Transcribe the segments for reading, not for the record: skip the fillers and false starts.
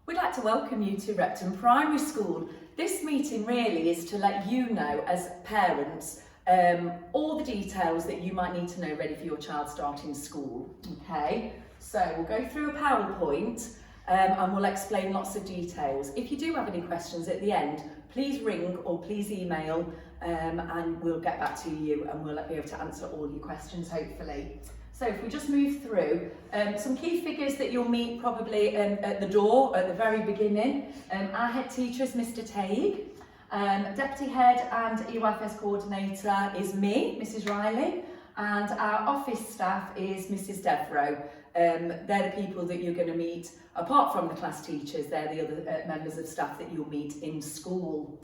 We'd like to welcome you to Repton Primary School. This meeting really is to let you know as parents all the details that you might need to know ready for your child starting school. Okay, so we'll go through a PowerPoint and we'll explain lots of details. If you do have any questions at the end, please ring or please email and we'll get back to you and we'll be able to answer all your questions hopefully. So if we just move through, some key figures that you'll meet probably at the door at the very beginning. Our head teacher is Mr. Tague. Deputy head and EYFS coordinator is me, Mrs. Riley, and our office staff is Mrs. Devereaux. They're the people that you're going to meet, apart from the class teachers, they're the other members of staff that you'll meet in school.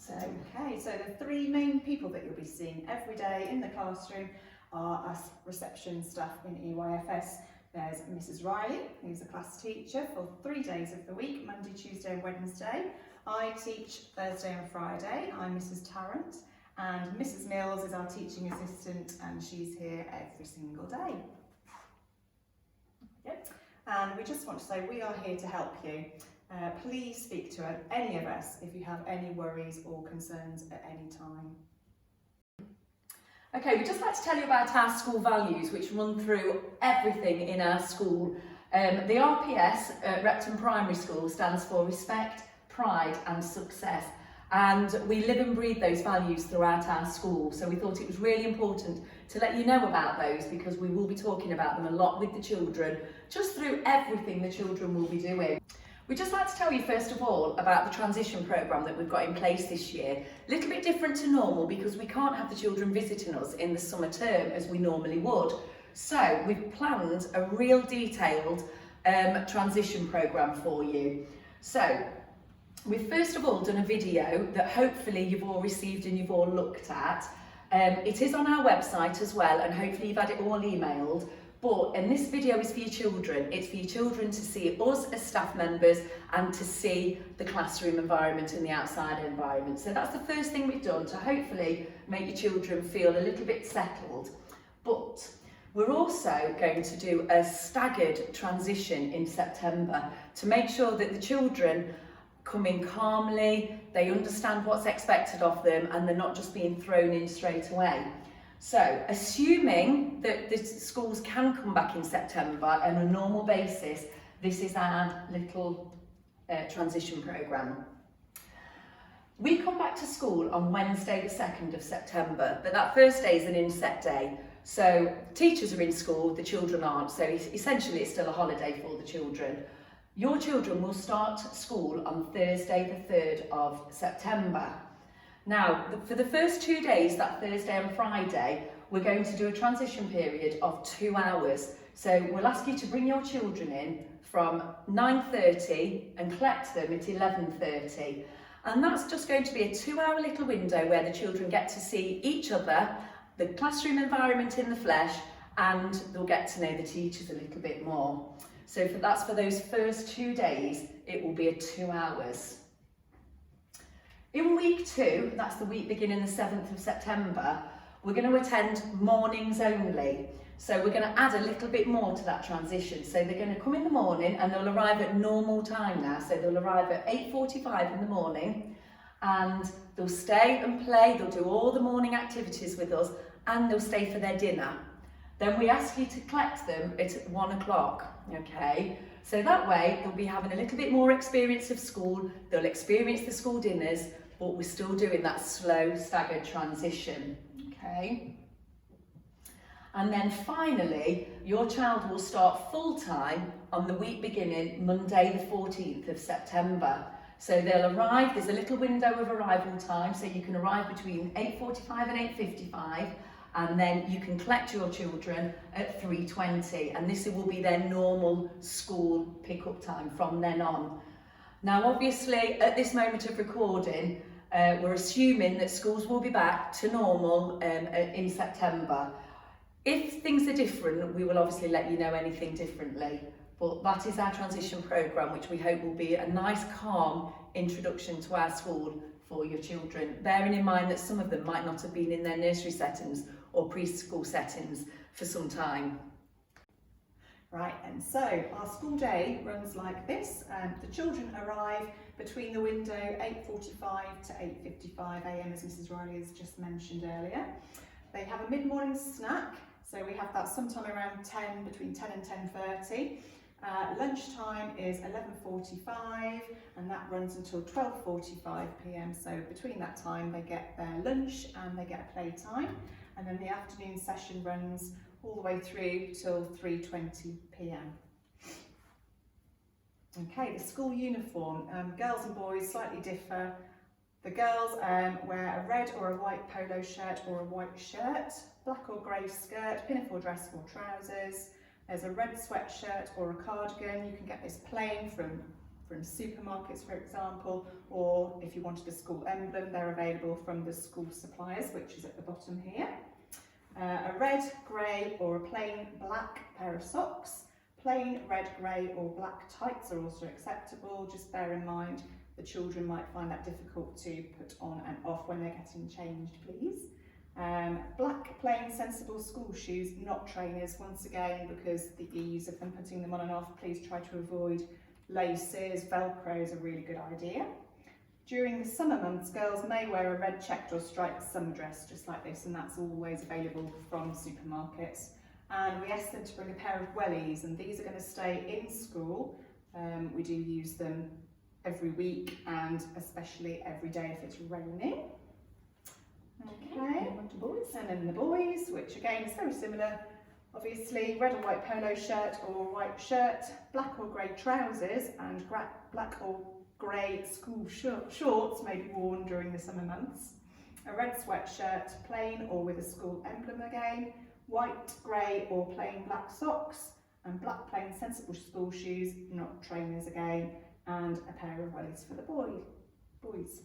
Okay, so the three main people that you'll be seeing every day in the classroom are us reception staff in EYFS. There's Mrs. Riley, who's a class teacher for 3 days of the week, Monday, Tuesday and Wednesday. I teach Thursday and Friday. I'm Mrs. Tarrant, and Mrs. Mills is our teaching assistant and she's here every single day. Yep. And we just want to say we are here to help you. Please speak to any of us if you have any worries or concerns at any time. Okay, we'd just like to tell you about our school values, which run through everything in our school. The RPS at Repton Primary School stands for Respect, Pride and Success. And we live and breathe those values throughout our school. So we thought it was really important to let you know about those because we will be talking about them a lot with the children, just through everything the children will be doing. We'd just like to tell you first of all about the transition programme that we've got in place this year. A little bit different to normal because we can't have the children visiting us in the summer term as we normally would. So we've planned a real detailed transition programme for you. So we've first of all done a video that hopefully you've all received and you've all looked at. It is on our website as well and hopefully you've had it all emailed. And this video is for your children. It's for your children to see us as staff members and to see the classroom environment and the outside environment. So that's the first thing we've done to hopefully make your children feel a little bit settled. But we're also going to do a staggered transition in September to make sure that the children come in calmly, they understand what's expected of them and they're not just being thrown in straight away. So, assuming that the schools can come back in September on a normal basis, this is our little transition programme. We come back to school on Wednesday the 2nd of September, but that first day is an inset day. So, teachers are in school, the children aren't, so essentially it's still a holiday for the children. Your children will start school on Thursday the 3rd of September. Now, for the first 2 days, that Thursday and Friday, we're going to do a transition period of 2 hours. So we'll ask you to bring your children in from 9:30 and collect them at 11:30. And that's just going to be a 2-hour little window where the children get to see each other, the classroom environment in the flesh, and they'll get to know the teachers a little bit more. So that's for those first 2 days, it will be 2 hours. In week 2, that's the week beginning the 7th of September, we're going to attend mornings only. So we're going to add a little bit more to that transition. So they're going to come in the morning and they'll arrive at normal time now. So they'll arrive at 8:45 in the morning and they'll stay and play, they'll do all the morning activities with us and they'll stay for their dinner. Then we ask you to collect them at 1 o'clock, okay? So that way they'll be having a little bit more experience of school, they'll experience the school dinners, but we're still doing that slow, staggered transition, okay? And then finally, your child will start full-time on the week beginning Monday the 14th of September. So they'll arrive, there's a little window of arrival time, so you can arrive between 8:45 and 8:55, and then you can collect your children at 3:20, and this will be their normal school pick-up time from then on. Now, obviously, at this moment of recording, we're assuming that schools will be back to normal in September. If things are different, we will obviously let you know anything differently. But that is our transition programme, which we hope will be a nice, calm introduction to our school for your children, bearing in mind that some of them might not have been in their nursery settings or preschool settings for some time. Right, and so our school day runs like this. The children arrive between the window 8:45 to 8:55 a.m, as Mrs Riley has just mentioned earlier. They have a mid-morning snack, so we have that sometime around 10, between 10 and 10:30. Lunchtime is 11:45 and that runs until 12:45 p.m, so between that time they get their lunch and they get a playtime, and then the afternoon session runs all the way through till 3:20 p.m. Okay, the school uniform, girls and boys slightly differ. The girls wear a red or a white polo shirt or a white shirt, black or grey skirt, pinafore dress or trousers. There's a red sweatshirt or a cardigan. You can get this plain from supermarkets, for example, or if you wanted a school emblem, they're available from the school suppliers, which is at the bottom here. A red, grey or a plain black pair of socks. Plain red, grey or black tights are also acceptable. Just bear in mind the children might find that difficult to put on and off when they're getting changed, please. Black, plain, sensible school shoes, not trainers, once again, because the ease of them putting them on and off. Please try to avoid laces. Velcro is a really good idea. During the summer months, girls may wear a red checked or striped summer dress, just like this, and that's always available from supermarkets. And we ask them to bring a pair of wellies, and these are going to stay in school. We do use them every week and especially every day if it's raining. Okay, and then the boys, which again is very similar, obviously, red or white polo shirt or white shirt, black or grey trousers, and black or grey school shorts may be worn during the summer months. A red sweatshirt, plain or with a school emblem again, white, grey or plain black socks, and black plain sensible school shoes, not trainers again, and a pair of wellies for the boys.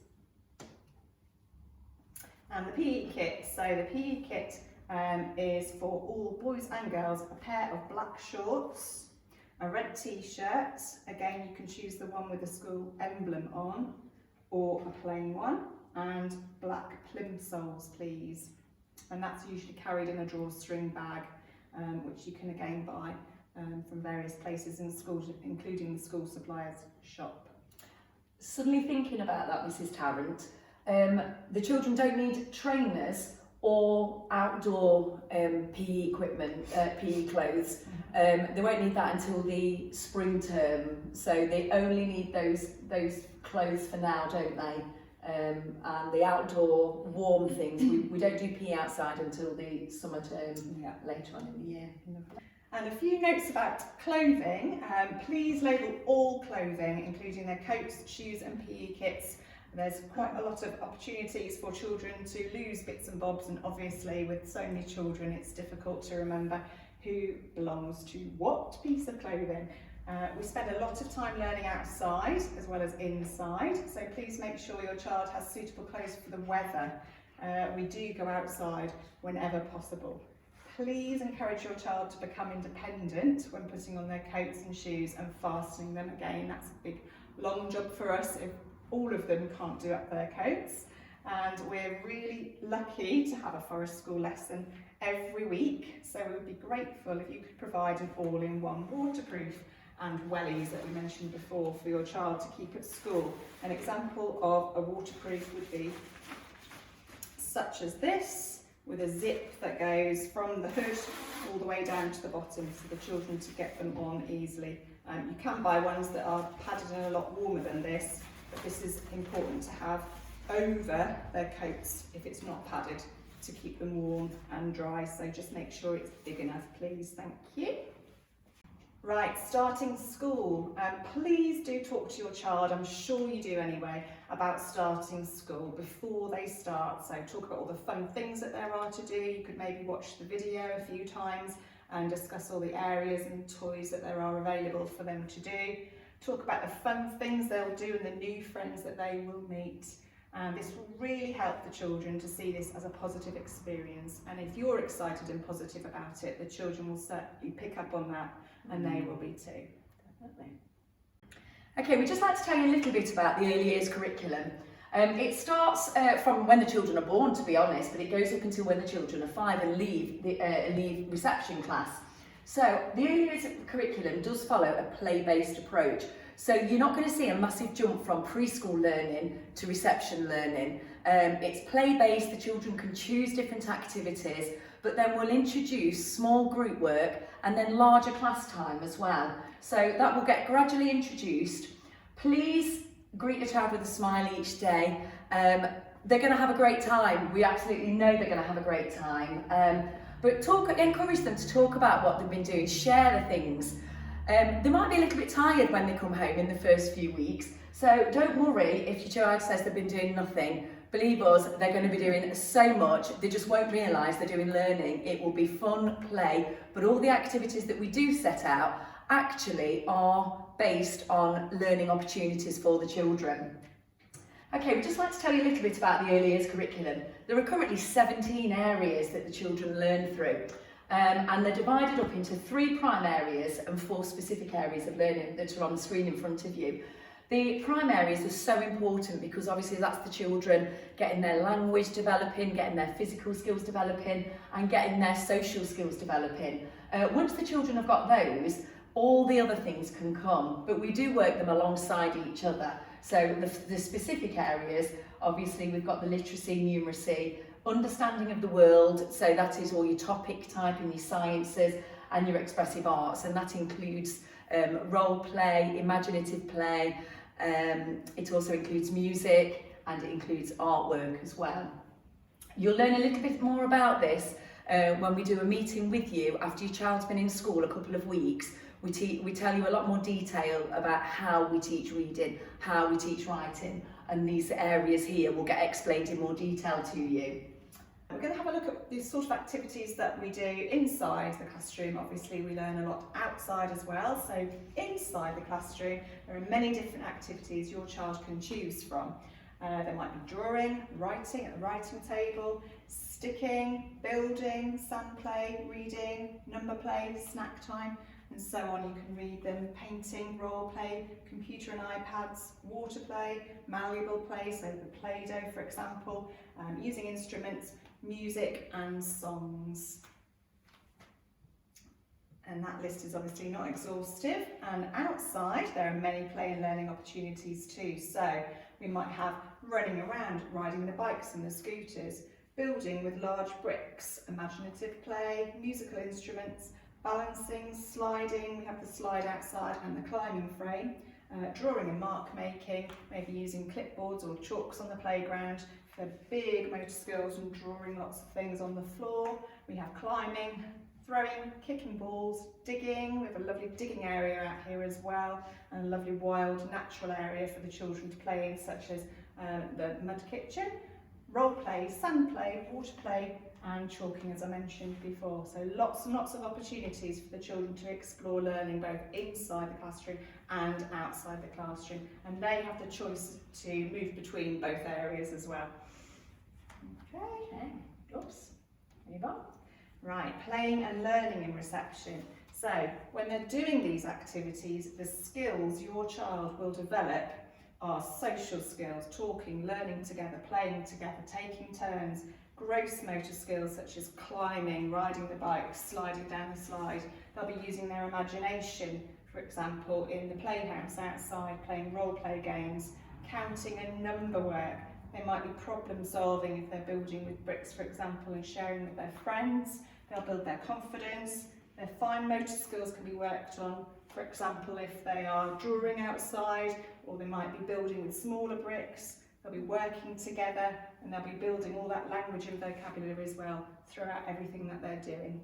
And the PE kit, so the PE kit is for all boys and girls, a pair of black shorts, a red t-shirt, again you can choose the one with the school emblem on, or a plain one, and black plimsolls please. And that's usually carried in a drawstring bag, which you can again buy from various places in schools, including the school suppliers shop. Suddenly thinking about that, Mrs Tarrant, the children don't need trainers or outdoor PE equipment, PE clothes. They won't need that until the spring term, so they only need those clothes for now, don't they? And the outdoor warm things, we don't do PE outside until the summer term, later on in the year. And a few notes about clothing. Please label all clothing, including their coats, shoes and PE kits. There's quite a lot of opportunities for children to lose bits and bobs, and obviously with so many children it's difficult to remember who belongs to what piece of clothing. We spend a lot of time learning outside as well as inside, so please make sure your child has suitable clothes for the weather. We do go outside whenever possible. Please encourage your child to become independent when putting on their coats and shoes and fastening them. Again, that's a big long job for us if all of them can't do up their coats. And we're really lucky to have a forest school lesson every week, so we would be grateful if you could provide an all-in-one waterproof and wellies that we mentioned before for your child to keep at school. An example of a waterproof would be such as this, with a zip that goes from the hood all the way down to the bottom for the children to get them on easily. You can buy ones that are padded and a lot warmer than this, but this is important to have over their coats if it's not padded, to keep them warm and dry, so just make sure it's big enough please. Thank you. Right, starting school. Please do talk to your child, I'm sure you do anyway, about starting school before they start. So talk about all the fun things that there are to do. You could maybe watch the video a few times and discuss all the areas and toys that there are available for them to do. Talk about the fun things they'll do and the new friends that they will meet. And this will really help the children to see this as a positive experience. And if you're excited and positive about it, the children will certainly pick up on that, and they will be too. Definitely. Okay, we'd just like to tell you a little bit about the early years curriculum. It starts from when the children are born, to be honest, but it goes up until when the children are 5 and leave reception class. So the early years curriculum does follow a play-based approach. So you're not going to see a massive jump from preschool learning to reception learning. It's play-based, the children can choose different activities, but then we'll introduce small group work and then larger class time as well. So that will get gradually introduced. Please greet your child with a smile each day. They're going to have a great time. We absolutely know they're going to have a great time. But encourage them to talk about what they've been doing, share the things. They might be a little bit tired when they come home in the first few weeks, so don't worry if your child says they've been doing nothing. Believe us, they're going to be doing so much, they just won't realise they're doing learning. It will be fun, play, but all the activities that we do set out actually are based on learning opportunities for the children. Okay, we'd just like to tell you a little bit about the early years curriculum. There are currently 17 areas that the children learn through. And they're divided up into 3 prime areas and 4 specific areas of learning that are on the screen in front of you. The prime areas are so important because obviously that's the children getting their language developing, getting their physical skills developing and getting their social skills developing. Once the children have got those, all the other things can come, but we do work them alongside each other. So the specific areas, obviously we've got the literacy, numeracy, understanding of the world, so that is all your topic type and your sciences and your expressive arts, and that includes role play, imaginative play, it also includes music and it includes artwork as well. You'll learn a little bit more about this when we do a meeting with you after your child's been in school a couple of weeks. We tell you a lot more detail about how we teach reading, how we teach writing, and these areas here will get explained in more detail to you. We're going to have a look at the sort of activities that we do inside the classroom. Obviously we learn a lot outside as well, so inside the classroom there are many different activities your child can choose from. There might be drawing, writing at the writing table, sticking, building, sand play, reading, number play, snack time, and so on. You can read them, painting, role play, computer and iPads, water play, malleable play, so the Play-Doh for example, using instruments, music and songs. And that list is obviously not exhaustive, and outside there are many play and learning opportunities too. So we might have running around, riding the bikes and the scooters, building with large bricks, imaginative play, musical instruments, balancing, sliding, we have the slide outside and the climbing frame, drawing and mark making, maybe using clipboards or chalks on the playground for big motor skills and drawing lots of things on the floor. We have climbing, throwing, kicking balls, digging. We have a lovely digging area out here as well, and a lovely wild natural area for the children to play in, such as the mud kitchen, role play, sand play, water play, and chalking, as I mentioned before. So lots and lots of opportunities for the children to explore learning both inside the classroom and outside the classroom, and they have the choice to move between both areas as well. Okay, oops, move on. Right, playing and learning in reception. So when they're doing these activities, the skills your child will develop are social skills, talking, learning together, playing together, taking turns, gross motor skills such as climbing, riding the bike, sliding down the slide. They'll be using their imagination, for example, in the playhouse outside, playing role play games, counting and number work. They might be problem solving if they're building with bricks, for example, and sharing with their friends. They'll build their confidence. Their fine motor skills can be worked on, for example, if they are drawing outside, or they might be building with smaller bricks. They'll be working together, and they'll be building all that language and vocabulary as well throughout everything that they're doing.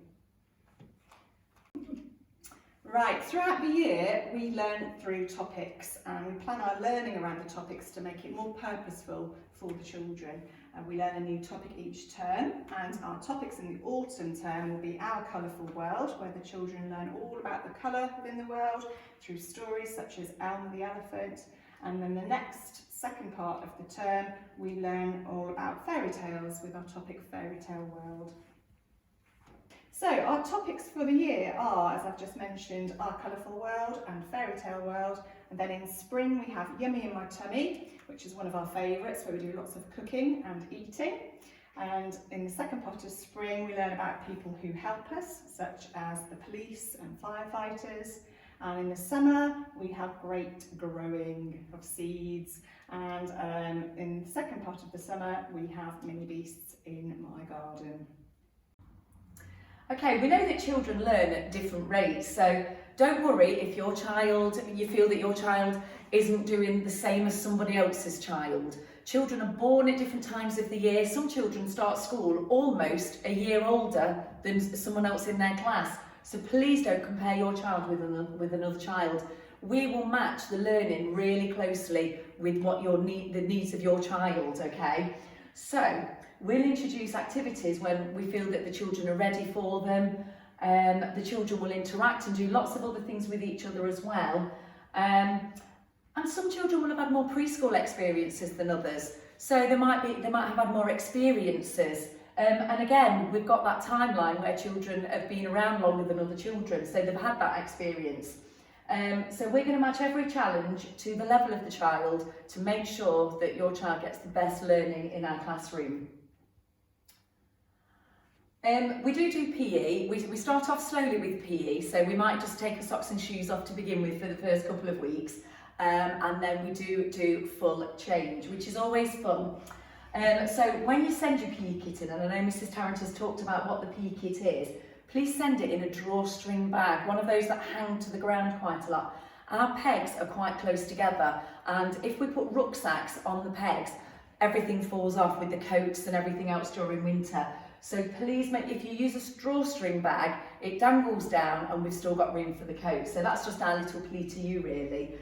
Right, throughout the year we learn through topics, and we plan our learning around the topics to make it more purposeful for the children. We learn a new topic each term, and our topics in the autumn term will be Our Colourful World, where the children learn all about the colour within the world through stories such as Elmo the Elephant. And then the next second part of the term we learn all about fairy tales with our topic Fairy Tale World. So our topics for the year are, as I've just mentioned, Our Colourful World and Fairy Tale World. And then in spring we have Yummy in My Tummy, which is one of our favourites, where we do lots of cooking and eating. And in the second part of spring, we learn about people who help us, such as the police and firefighters. And in the summer, we have great growing of seeds. And in the second part of the summer, we have mini beasts in my garden. Okay, we know that children learn at different rates, so don't worry if you feel that your child isn't doing the same as somebody else's child. Children are born at different times of the year. Some children start school almost a year older than someone else in their class. So please don't compare your child with another child. We will match the learning really closely with what the needs of your child, okay? So we'll introduce activities when we feel that the children are ready for them. The children will interact and do lots of other things with each other as well. And some children will have had more preschool experiences than others. So they might have had more experiences. And again, we've got that timeline where children have been around longer than other children, so they've had that experience. So we're going to match every challenge to the level of the child to make sure that your child gets the best learning in our classroom. We do PE. We start off slowly with PE, so we might just take our socks and shoes off to begin with for the first couple of weeks, and then we do full change, which is always fun. So when you send your PE kit in, and I know Mrs. Tarrant has talked about what the PE kit is, please send it in a drawstring bag, one of those that hang to the ground quite a lot. Our pegs are quite close together, and if we put rucksacks on the pegs, everything falls off with the coats and everything else during winter. So please if you use a drawstring bag, it dangles down and we've still got room for the coat. So that's just our little plea to you really.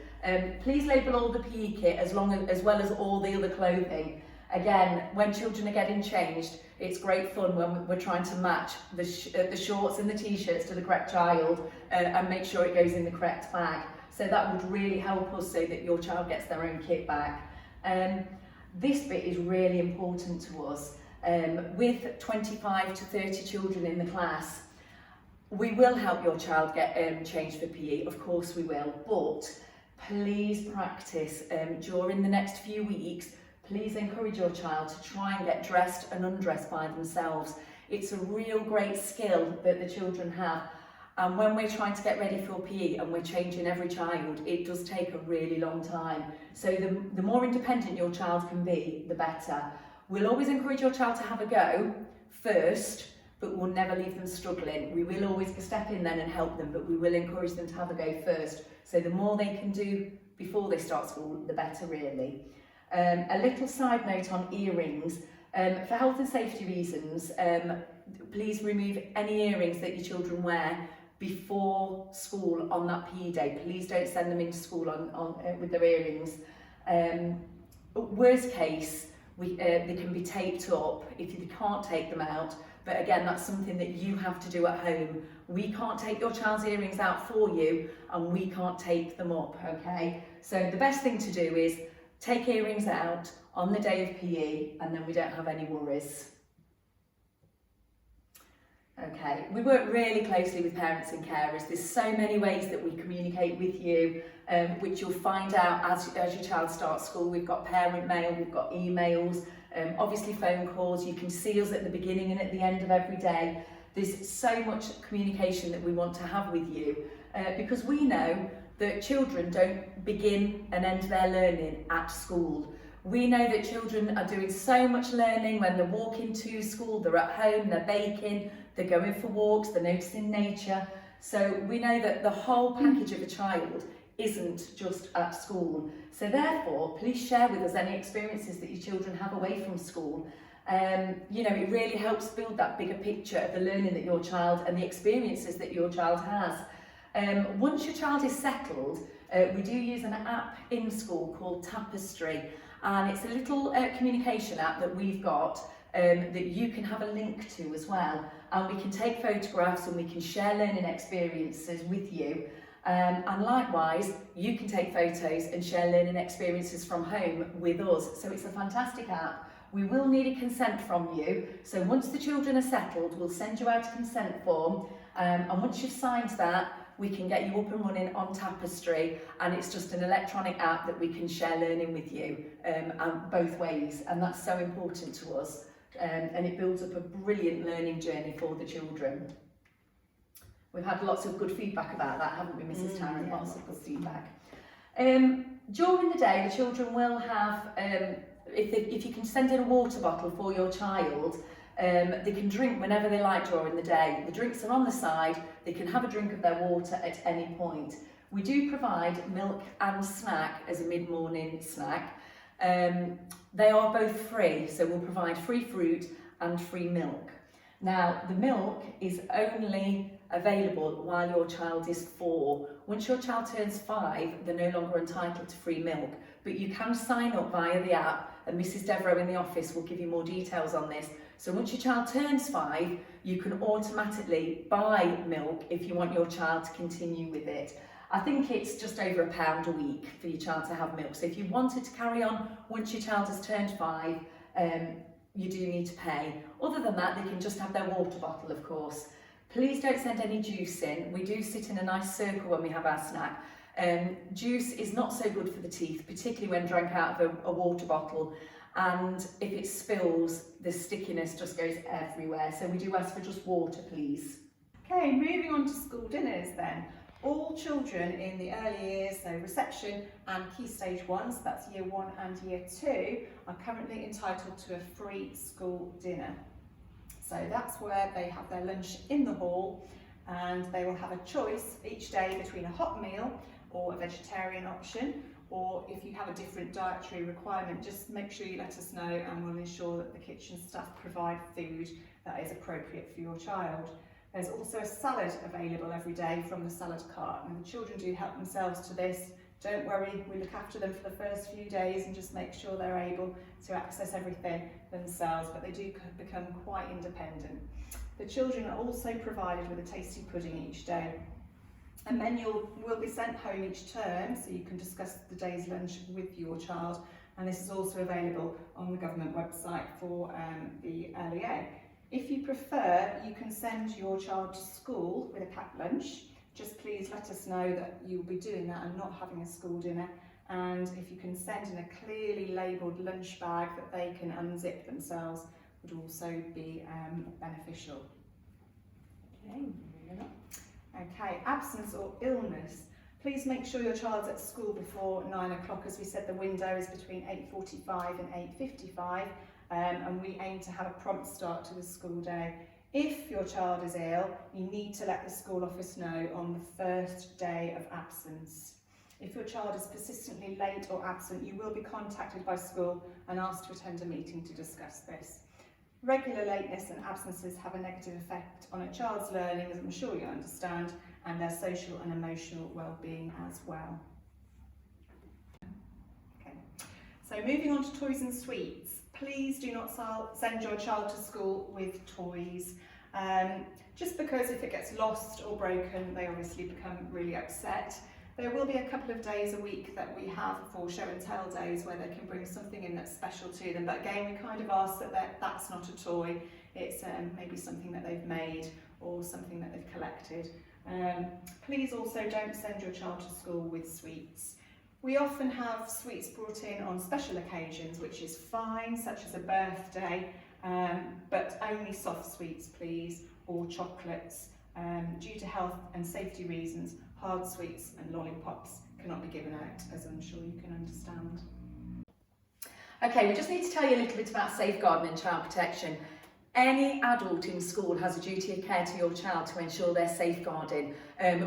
Please label all the PE kit as well as all the other clothing. Again, when children are getting changed, it's great fun when we're trying to match the shorts and the t-shirts to the correct child and make sure it goes in the correct bag. So that would really help us so that your child gets their own kit back. This bit is really important to us. With 25 to 30 children in the class, we will help your child get changed for PE, of course we will, but please practice during the next few weeks. Please encourage your child to try and get dressed and undressed by themselves. It's a real great skill that the children have. And when we're trying to get ready for PE and we're changing every child, it does take a really long time. So the more independent your child can be, the better. We'll always encourage your child to have a go first, but we'll never leave them struggling. We will always step in then and help them, but we will encourage them to have a go first. So the more they can do before they start school, the better really. A little side note on earrings. For health and safety reasons, please remove any earrings that your children wear before school on that PE day. Please don't send them into school with their earrings. Worst case, they can be taped up if you can't take them out. But again, that's something that you have to do at home. We can't take your child's earrings out for you and we can't tape them up, okay? So the best thing to do is take earrings out on the day of PE and then we don't have any worries. Okay, we work really closely with parents and carers. There's so many ways that we communicate with you, which you'll find out as your child starts school. We've got parent mail, we've got emails, obviously phone calls. You can see us at the beginning and at the end of every day. There's so much communication that we want to have with you because we know that children don't begin and end their learning at school. We know that children are doing so much learning when they're walking to school, they're at home, they're baking, they're going for walks, they're noticing nature. So we know that the whole package of a child isn't just at school. So therefore, please share with us any experiences that your children have away from school. You know, it really helps build that bigger picture of the learning that your child and the experiences that your child has. Once your child is settled, we do use an app in school called Tapestry, and it's a little communication app that we've got that you can have a link to as well, and we can take photographs and we can share learning experiences with you, and likewise you can take photos and share learning experiences from home with us. So it's a fantastic app. We will need a consent from you, so once the children are settled we'll send you out a consent form, and once you've signed that we can get you up and running on Tapestry, and it's just an electronic app that we can share learning with you both ways, and that's so important to us. and it builds up a brilliant learning journey for the children. We've had lots of good feedback about that, haven't we, Mrs. Tarrant? Yeah, Lots of good feedback. During the day, the children will have, if you can send in a water bottle for your child, they can drink whenever they like during the day. The drinks are on the side, they can have a drink of their water at any point. We do provide milk and snack as a mid-morning snack. They are both free, so we'll provide free fruit and free milk. Now, the milk is only available while your child is 4. Once your child turns 5, they're no longer entitled to free milk, but you can sign up via the app, and Mrs. Devereux in the office will give you more details on this. So once your child turns 5, you can automatically buy milk if you want your child to continue with it. I think it's just over £1 a week for your child to have milk. So if you wanted to carry on once your child has turned 5, you do need to pay. Other than that, they can just have their water bottle, of course. Please don't send any juice in. We do sit in a nice circle when we have our snack. Juice is not so good for the teeth, particularly when drank out of a water bottle. And if it spills, the stickiness just goes everywhere. So we do ask for just water, please. Okay, moving on to school dinners then. All children in the early years, so reception and key stage 1, so that's year 1 and year 2, are currently entitled to a free school dinner. So that's where they have their lunch in the hall, and they will have a choice each day between a hot meal or a vegetarian option, or if you have a different dietary requirement, just make sure you let us know and we'll ensure that the kitchen staff provide food that is appropriate for your child. There's also a salad available every day from the salad cart, and the children do help themselves to this. Don't worry, we look after them for the first few days and just make sure they're able to access everything themselves, but they do become quite independent. The children are also provided with a tasty pudding each day. A menu will be sent home each term, so you can discuss the day's lunch with your child, and this is also available on the government website for the LEA. If you prefer, you can send your child to school with a packed lunch. Just please let us know that you'll be doing that and not having a school dinner. And if you can send in a clearly labelled lunch bag that they can unzip themselves, would also be beneficial. Okay, moving on. Okay, absence or illness. Please make sure your child's at school before 9 o'clock. As we said, the window is between 8:45 and 8:55. And we aim to have a prompt start to the school day. If your child is ill, you need to let the school office know on the first day of absence. If your child is persistently late or absent, you will be contacted by school and asked to attend a meeting to discuss this. Regular lateness and absences have a negative effect on a child's learning, as I'm sure you understand, and their social and emotional well-being as well. Okay. So moving on to ToysSweets. Please do not send your child to school with toys. Just because if it gets lost or broken, they obviously become really upset. There will be a couple of days a week that we have for show and tell days where they can bring something in that's special to them. But again, we kind of ask that that's not a toy. It's maybe something that they've made or something that they've collected. Please also don't send your child to school with sweets. We often have sweets brought in on special occasions, which is fine, such as a birthday, but only soft sweets, please, or chocolates. Due to health and safety reasons, hard sweets and lollipops cannot be given out, as I'm sure you can understand. Okay, we just need to tell you a little bit about safeguarding and child protection. Any adult in school has a duty of care to your child to ensure they're safeguarding.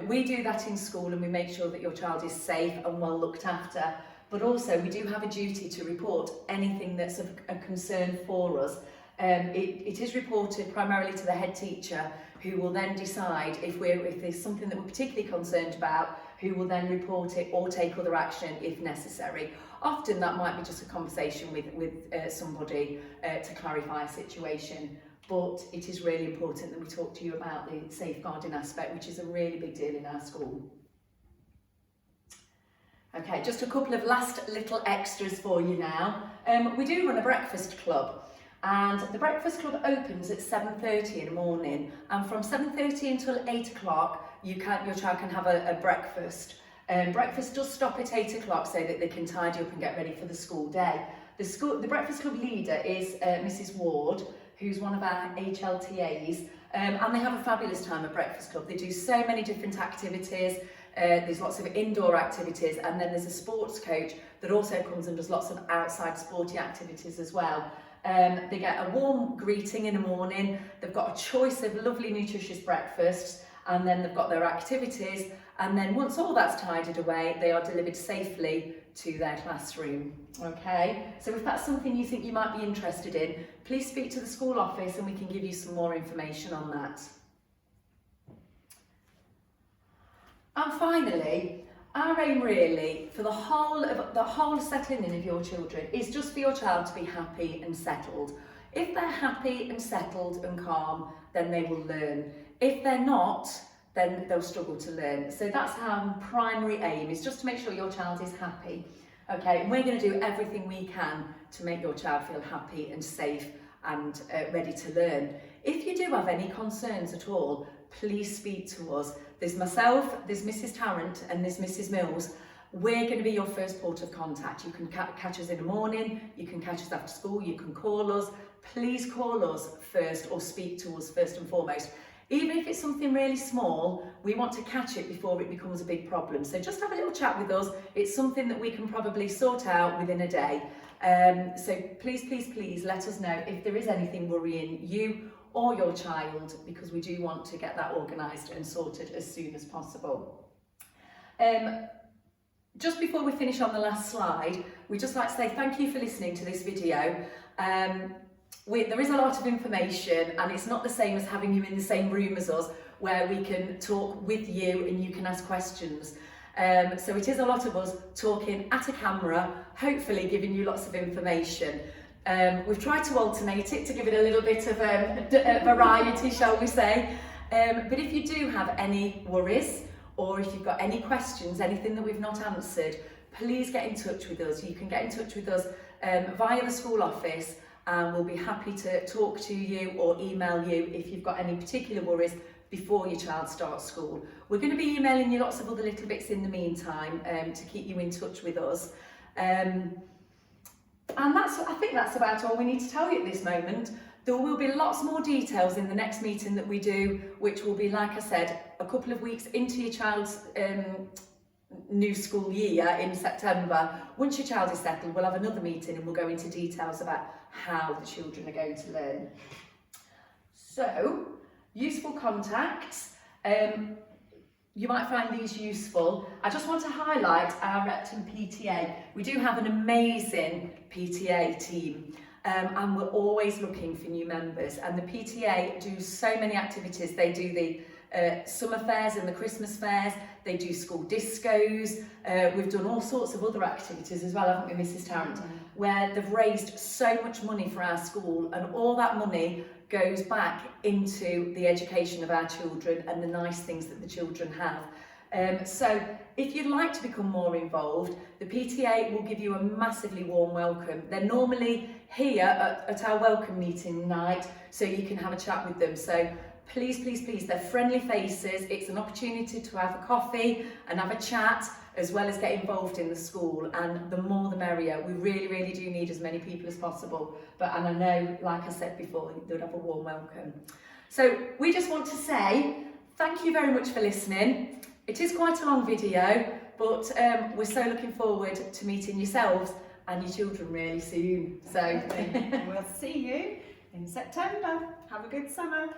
We do that in school, and we make sure that your child is safe and well looked after. But also we do have a duty to report anything that's of a concern for us. It is reported primarily to the head teacher, who will then decide if there's something that we're particularly concerned about, who will then report it or take other action if necessary. Often that might be just a conversation with somebody to clarify a situation, but it is really important that we talk to you about the safeguarding aspect, which is a really big deal in our school. Okay, just a couple of last little extras for you now. We do run a breakfast club, and the breakfast club opens at 7:30 in the morning, and from 7:30 until 8 o'clock your child can have a breakfast. Breakfast does stop at 8 o'clock so that they can tidy up and get ready for the school day. The Breakfast Club leader is Mrs Ward, who's one of our HLTAs, and they have a fabulous time at Breakfast Club. They do so many different activities. There's lots of indoor activities, and then there's a sports coach that also comes and does lots of outside sporty activities as well. They get a warm greeting in the morning, they've got a choice of lovely nutritious breakfasts, and then they've got their activities, and then once all that's tidied away, they are delivered safely to their classroom. Okay, so if that's something you think you might be interested in, please speak to the school office and we can give you some more information on that. And finally, our aim really for the whole settling in of your children is just for your child to be happy and settled. If they're happy and settled and calm, then they will learn. If they're not, then they'll struggle to learn. So that's our primary aim, is just to make sure your child is happy. Okay, and we're going to do everything we can to make your child feel happy and safe and ready to learn. If you do have any concerns at all, please speak to us. There's myself, there's Mrs Tarrant and there's Mrs Mills. We're going to be your first port of contact. You can catch us in the morning, you can catch us after school, you can call us. Please call us first or speak to us first and foremost. Even if it's something really small, we want to catch it before it becomes a big problem. So just have a little chat with us. It's something that we can probably sort out within a day. So please, please, please let us know if there is anything worrying you or your child, because we do want to get that organised and sorted as soon as possible. Just before we finish on the last slide, we'd just like to say thank you for listening to this video. There is a lot of information, and it's not the same as having you in the same room as us, where we can talk with you and you can ask questions. So it is a lot of us talking at a camera, hopefully giving you lots of information. We've tried to alternate it to give it a little bit of variety, shall we say. But if you do have any worries, or if you've got any questions, anything that we've not answered, please get in touch with us. You can get in touch with us via the school office, and we'll be happy to talk to you or email you if you've got any particular worries before your child starts school. We're going to be emailing you lots of other little bits in the meantime to keep you in touch with us. And I think that's about all we need to tell you at this moment. There will be lots more details in the next meeting that we do, which will be, like I said, a couple of weeks into your child's new school year in September. Once your child is settled, we'll have another meeting and we'll go into details about how the children are going to learn. So, useful contacts. You might find these useful. I just want to highlight our Repton PTA. We do have an amazing PTA team, and we're always looking for new members. And the PTA do so many activities. They do the summer fairs and the Christmas fairs. They do school discos. We've done all sorts of other activities as well, haven't we, Mrs Tarrant? Where they've raised so much money for our school, and all that money goes back into the education of our children and the nice things that the children have. So if you'd like to become more involved, the PTA will give you a massively warm welcome. They're normally here at our welcome meeting night, so you can have a chat with them. So please, please, please, they're friendly faces. It's an opportunity to have a coffee and have a chat, as well as get involved in the school, and the more the merrier. We really, really do need as many people as possible, and I know, like I said before, they would have a warm welcome. So we just want to say thank you very much for listening. It is quite a long video, but we're so looking forward to meeting yourselves and your children really soon. So we'll see you in September. Have a good summer.